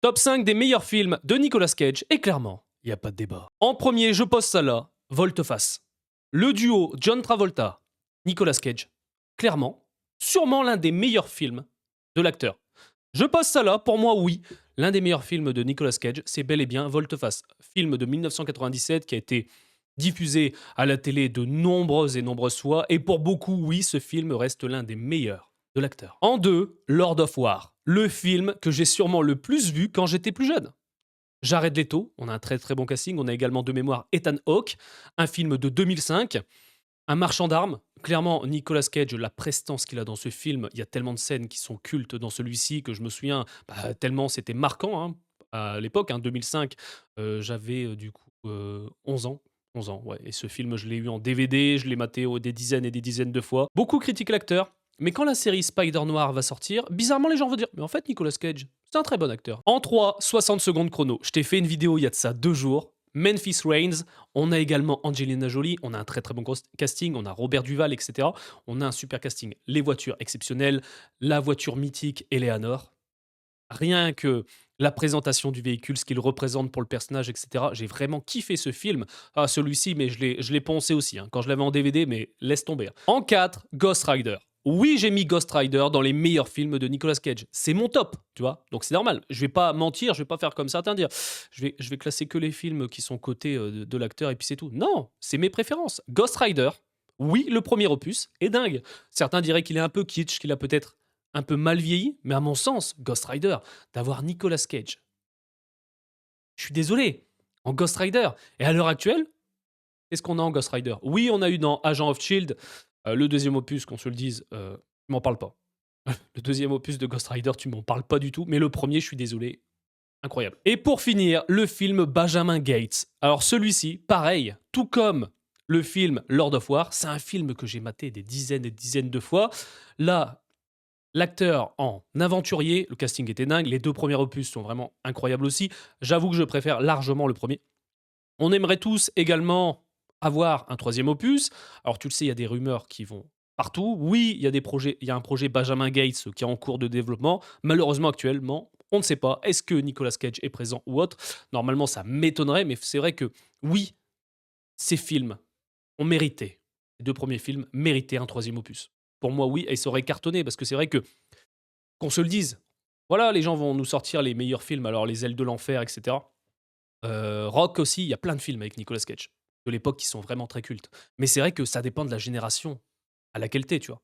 Top 5 des meilleurs films de Nicolas Cage, et clairement, il n'y a pas de débat. En premier, je pose ça là, Volte-Face. Le duo John Travolta, Nicolas Cage, clairement, sûrement l'un des meilleurs films de l'acteur. Je pose ça là, pour moi, oui. L'un des meilleurs films de Nicolas Cage, c'est bel et bien Volte-Face, film de 1997 qui a été diffusé à la télé de nombreuses et nombreuses fois, et pour beaucoup, oui, ce film reste l'un des meilleurs de l'acteur. En deux, Lord of War, le film que j'ai sûrement le plus vu quand j'étais plus jeune. Jared Leto, on a un très très bon casting, on a également de mémoire Ethan Hawke, un film de 2005, un marchand d'armes. Clairement, Nicolas Cage, la prestance qu'il a dans ce film, il y a tellement de scènes qui sont cultes dans celui-ci que je me souviens, tellement c'était marquant hein, à l'époque, hein, 2005. J'avais du coup 11 ans. 11 ans, ouais. Et ce film, je l'ai eu en DVD, je l'ai maté des dizaines et des dizaines de fois. Beaucoup critiquent l'acteur, mais quand la série Spider Noir va sortir, bizarrement les gens vont dire mais en fait Nicolas Cage, c'est un très bon acteur. En 3, 60 secondes chrono. Je t'ai fait une vidéo il y a de ça 2 jours. Memphis Reigns, on a également Angelina Jolie, on a un très très bon casting, on a Robert Duval, etc. On a un super casting. Les voitures exceptionnelles, la voiture mythique Eleanor. Rien que la présentation du véhicule, ce qu'il représente pour le personnage, etc. J'ai vraiment kiffé ce film. Ah, celui-ci, mais je l'ai poncé aussi. Hein, quand je l'avais en DVD, mais laisse tomber. Hein. En 4, Ghost Rider. Oui, j'ai mis Ghost Rider dans les meilleurs films de Nicolas Cage. C'est mon top, tu vois. Donc c'est normal. Je vais pas mentir, je vais pas faire comme certains dire. Je vais classer que les films qui sont cotés de l'acteur et puis c'est tout. Non, c'est mes préférences. Ghost Rider, oui, le premier opus est dingue. Certains diraient qu'il est un peu kitsch, qu'il a peut-être un peu mal vieilli, mais à mon sens, Ghost Rider, d'avoir Nicolas Cage. Je suis désolé, en Ghost Rider. Et à l'heure actuelle, qu'est-ce qu'on a en Ghost Rider? Oui, on a eu dans Agent of Shield, le deuxième opus, qu'on se le dise, tu m'en parles pas. Le deuxième opus de Ghost Rider, tu m'en parles pas du tout, mais le premier, je suis désolé, incroyable. Et pour finir, le film Benjamin Gates. Alors celui-ci, pareil, tout comme le film Lord of War, c'est un film que j'ai maté des dizaines et des dizaines de fois. Là, l'acteur en aventurier, le casting était dingue, les 2 premiers opus sont vraiment incroyables aussi. J'avoue que je préfère largement le premier. On aimerait tous également avoir un troisième opus. Alors tu le sais, il y a des rumeurs qui vont partout. Oui, il y a des projets, il y a un projet Benjamin Gates qui est en cours de développement. Malheureusement, actuellement, on ne sait pas. Est-ce que Nicolas Cage est présent ou autre? Normalement, ça m'étonnerait, mais c'est vrai que oui, ces films ont mérité. Les 2 premiers films méritaient un troisième opus. Pour moi, oui, et ça aurait cartonné parce que c'est vrai que qu'on se le dise. Voilà, les gens vont nous sortir les meilleurs films, alors Les Ailes de l'Enfer, etc. Rock aussi, il y a plein de films avec Nicolas Cage de l'époque qui sont vraiment très cultes. Mais c'est vrai que ça dépend de la génération à laquelle t'es, tu vois.